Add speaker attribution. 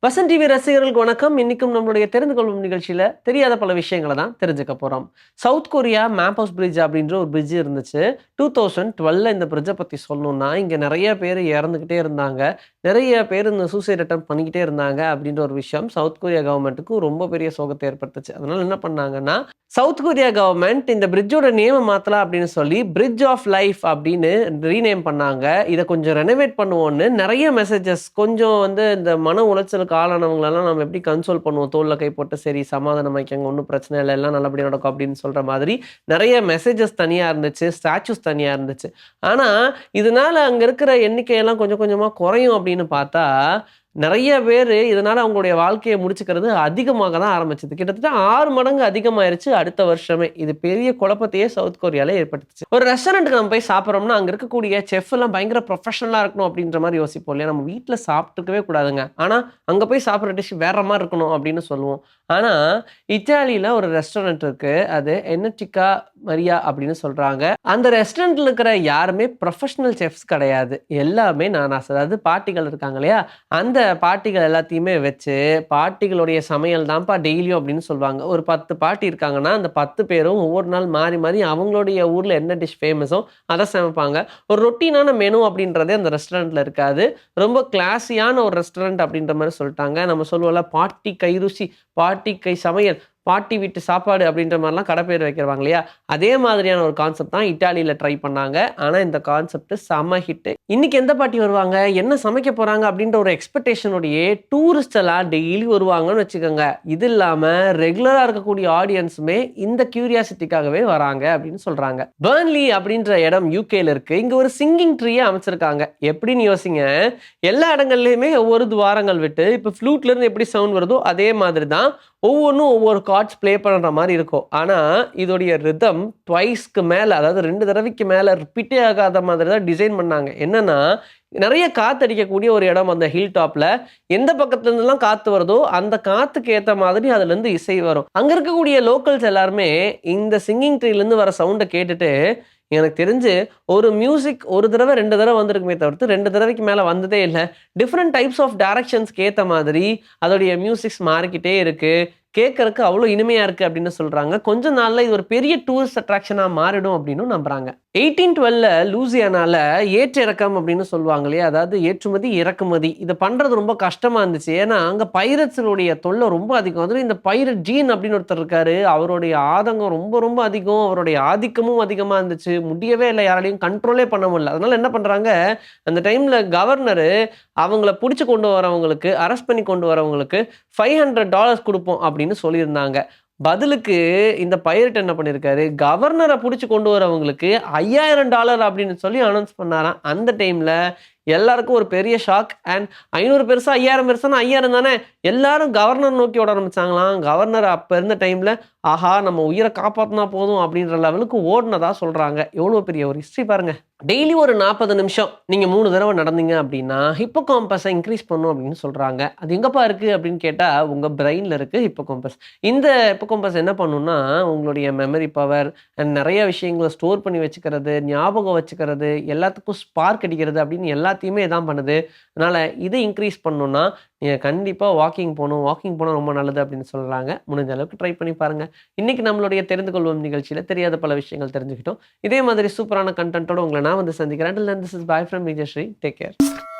Speaker 1: Vasan TV ரசிகர்களுக்கு வணக்கம். இன்னைக்கும் நம்மளுடைய தெரிந்து கொள்ளும் நிகழ்ச்சியில தெரியாத பல விஷயங்களை தான் தெரிஞ்சுக்க போறோம். சவுத் கொரியா மேம்போஸ் பிரிட்ஜ் அப்படின்ற ஒரு பிரிட்ஜ் இருந்துச்சு. 2012 இந்த பிரிட்ஜை பத்தி சொல்லணும்னா, இங்க நிறைய பேர் இறந்துகிட்டே இருந்தாங்க. நிறைய பேர் இந்த சூசைட் அட்டெம்ப்ட் பண்ணிக்கிட்டே இருந்தாங்க அப்படின்ற ஒரு விஷயம் சவுத் கொரியா கவர்மெண்ட்டுக்கு ரொம்ப பெரிய சோகத்தை ஏற்படுத்துச்சு. அதனால என்ன பண்ணாங்கன்னா, சவுத் கொரியா கவர்மெண்ட் இந்த பிரிட்ஜோட நேம மாத்தலாம் அப்படின்னு சொல்லி பிரிட்ஜ் ஆஃப் லைஃப் அப்படின்னு ரீநேம் பண்ணாங்க. இத கொஞ்சம் ரெனோவேட் பண்ணுவோம்னு நெறைய மெசேஜஸ் கொஞ்சம் இந்த மன உளைச்சலுக்கு ஆளானவங்களலாம் நம்ம எப்படி கன்சோல் பண்ணுவோம். தோள்ல கை போட்டு சரி சமாதானமாயிக்கங்க. ஒண்ணும் பிரச்சனை இல்ல. எல்லாம் நல்லபடியா நடக்கும் அப்படின்னு சொல்ற மாதிரி நெறைய மெசேஜஸ் தனியா இருந்துச்சு. ஸ்டாச்சூஸ் தனியா இருந்துச்சு. ஆனா, இதனால அங்க இருக்கிற எண்ணிக்கையெல்லாம் கொஞ்சம் கொஞ்சமா குறையும் அப்படின்னு பார்த்தா, நெறைய பேரு இதனால அவங்களுடைய வாழ்க்கைய முடிச்சுக்கிறது அதிகமாக தான் ஆரம்பிச்சது. கிட்டத்தட்ட 6 மடங்கு அதிகமாயிருச்சு அடுத்த வருஷமே. இது பெரிய குழப்பத்தையே சவுத் கொரியால ஏற்படுத்துச்சு. ஒரு ரெஸ்டாரண்ட்க்கு நம்ம போய் சாப்பிடுறோம்னா, அங்க இருக்கக்கூடிய செஃப் எல்லாம் பயங்கர ப்ரொஃபஷனலா இருக்கணும் அப்படின்ற மாரி யோசிப்போம் இல்லையா? நம்ம வீட்ல சாப்பிட்டுருக்கவே கூடாதுங்க. ஆனா, அங்க போய் சாப்பிடுற டிஷ் வேற மாரி இருக்கணும் அப்படின்னு சொல்லுவோம். ஆனா, இத்தாலியில ஒரு ரெஸ்டாரண்ட் இருக்கு. அது என்னட்டிகா மரியா அப்படின்னு சொல்றாங்க. அந்த ரெஸ்டாரண்ட்ல இருக்கிற யாருமே ப்ரொஃபஷனல் செஃப்ஸ் கிடையாது. எல்லாமே நானாஸ். அதாவது பாட்டிகள் இருக்காங்க இல்லையா? அந்த பாட்டிகள் எல்லாத்தையுமே வச்சு, பாட்டிகளுடைய சமையல் தான்ப்பா டெய்லியும் அப்படின்னு சொல்லுவாங்க. ஒரு 10 பாட்டி இருக்காங்கன்னா, அந்த 10 பேரும் ஒவ்வொரு நாள் மாறி, மாறி அவங்களுடைய ஊர்ல என்ன டிஷ் ஃபேமஸோ அத சமைப்பாங்க. ஒரு ரொட்டீனான மெனு அப்படின்றதே அந்த ரெஸ்டாரண்ட்ல இருக்காது. ரொம்ப கிளாஸியான ஒரு ரெஸ்டாரண்ட் அப்படின்ற மாரி சொல்ட்டாங்க. நம்ம சொல்லுவோம்ல, பாட்டி கை ருசி, பாட்டி கை சமையல், பாட்டி வீட்டு சாப்பாடு அப்படின்ற மாரிலாம் கடை பேர் வைக்கிறவாங்க இல்லையா? அதே மாதிரியான ஒரு கான்செப்ட் தான் இட்டாலியில ட்ரை பண்ணாங்க. ஆனா, இந்த கான்செப்ட் செம்ம ஹிட். இன்னைக்கு எந்த பாட்டி வருவாங்க? என்ன சமைக்க போறாங்க? அப்படின்ற ஒரு எக்ஸ்பெக்டேஷனோடயே டூரிஸ்ட் எல்லாம் டெய்லி வருவாங்கன்னு வச்சுக்கோங்க. இது இல்லாம ரெகுலரா இருக்கக்கூடிய ஆடியன்ஸுமே இந்த கியூரியாசிட்டிக்காகவே வராங்க அப்படின்னு சொல்றாங்க. பெர்ன்லி அப்படின்ற இடம் யுகேல இருக்கு. இங்க ஒரு சிங்கிங் ட்ரீய அமைச்சிருக்காங்க. எப்படின்னு யோசிங்க. எல்லா இடங்கள்லயுமே ஒவ்வொரு துவாரங்கள் விட்டு, இப்ப ஃப்ளூட்ல இருந்து எப்படி சவுண்ட் வருதோ அதே மாதிரி தான் ஒவ்வொன்னும் ஒவ்வொரு கார்ட்ஸ் ப்ளே பண்ற மாரி இருக்கும். ஆனா, இதோடைய ரிதம் ட்வைஸ்க்கு மேல, அதாவது 2 தடவைக்கு மேல ரிப்பீட்டே ஆகாத மாதிரி தான் டிசைன் பண்ணாங்க. என்னன்னா, நெறைய காத்தடிக்கக்கூடிய ஒரு இடம் அந்த ஹில் டாப்ல. எந்த பக்கத்துல இருந்துலாம் காத்து வருதோ, அந்த காத்துக்கு ஏத்த மாதிரி அதுலருந்து இசை வரும். அங்க இருக்கக்கூடிய லோக்கல்ஸ் எல்லாருமே இந்த சிங்கிங் ட்ரீலருந்து வர சவுண்ட கேட்டுட்டு, எனக்கு தெரிஞ்சு ஒரு மியூசிக் 1 தடவ, 2 தடவ வந்திருக்குமே தவிர்த்து 2 தடவைக்கு மேல வந்ததே இல்ல. டிஃபரண்ட் டைப்ஸ் ஆஃப் டைரக்ஷன்ஸ்க்கு ஏத்த மாதிரி அதோடைய மியூசிக்ஸ் மாறிக்கிட்டே இருக்கு. கேட்கறக்கு அவ்ளோ இனிமையா இருக்கு அப்படின்னு சொல்றாங்க. கொஞ்ச நாள்ல இது ஒரு பெரிய டூரிஸ்ட் அட்ராக்ஷனா மாறிடும் அப்படின்னும் நம்புறாங்க. 1812ல லூசியானால ஏற்ற இறக்கம் அப்படின்னு சொல்லுவாங்க இல்லையா? அதாவது ஏற்றுமதி, இறக்குமதி. இத பண்றது ரொம்ப கஷ்டமா இருந்துச்சு. ஏன்னா, அங்க பைரட்ஸ்களுடைய தொல்லை ரொம்ப அதிகம். அதுவும் இந்த பைரட் ஜீன் அப்படின்னு ஒருத்தர் இருக்காரு. அவருடைய ஆதங்கம் ரொம்ப ரொம்ப அதிகம். அவருடைய ஆதிக்கமும் அதிகமா இருந்துச்சு. முடியவே இல்ல. யாராலயும் கண்ட்ரோலே பண்ண முடியல. அதனால என்ன பண்றாங்க, அந்த டைம்ல கவர்னரு அவங்கள புடிச்சு கொண்டு வரவங்களுக்கு, அரெஸ்ட் பண்ணி கொண்டு வரவங்களுக்கு $500 குடுப்போம் அப்படின்னு சொல்லியிருந்தாங்க. பதிலுக்கு இந்த பைரட் என்ன பண்ணியிருக்காரு, கவர்னர புடிச்சு கொண்டு வரவங்களுக்கு $5000 அப்படின்னு சொல்லி அனௌன்ஸ் பண்ணாராம். அந்த டைம்ல எல்லாருக்கும் ஒரு பெரிய ஷாக். அண்ட் 500 பெருசா, 5000 பெருசான்னா 5000 தானே. எல்லாரும் கவர்னர் நோக்கி ஓட ஆரம்பிச்சாங்களாம். கவர்னர் அப்ப இருந்த டைம்ல, ஆஹா! நம்ம உயிர காப்பாத்துனா போதும் அப்படின்ற லெவலுக்கு ஓடுனதா சொல்றாங்க. எவ்வளோ பெரிய ஒரு ஹிஸ்டரி பாருங்க. டெய்லி ஒரு 40 நிமிஷம் நீங்க 3 தடவ நடந்தீங்க அப்படின்னா, ஹிப்போகாம்பஸ இன்கிரீஸ் பண்ணும் அப்படின்னு சொல்றாங்க. அது எங்கப்பா இருக்கு அப்படின்னு கேட்டா, உங்க பிரெயின்ல இருக்கு ஹிப்போகாம்பஸ். இந்த ஹிப்போகாம்பஸ் என்ன பண்ணும்னா, உங்களுடைய மெமரி பவர் அண்ட் நெறைய விஷயங்கள ஸ்டோர் பண்ணி வச்சுக்கிறது, ஞாபகம் வச்சுக்கிறது, எல்லாத்துக்கும் ஸ்பார்க் அடிக்கிறது அப்படின்னு எல்லாத்தையுமே இதான் பண்ணுது. அதனால இத இன்கிரீஸ் பண்ணணும்னா, நீங்க கண்டிப்பா வாக்கிங் போணும். வாக்கிங் போனா ரொம்ப நல்லது அப்படின்னு சொல்றாங்க. முடிஞ்ச அளவுக்கு ட்ரை பண்ணி பாருங்க. இன்னைக்கு நம்மளுடைய தெரிந்து கொள்வோம் நிகழ்ச்சியில தெரியாத பல விஷயங்கள் தெரிஞ்சுக்கிட்டோம். இதே மாதிரி சூப்பரான கன்டென்ட்டோட உங்கள நான் சந்திக்கிறேன். Until then, this is bye from Vijayஸ்ரீ. Take care.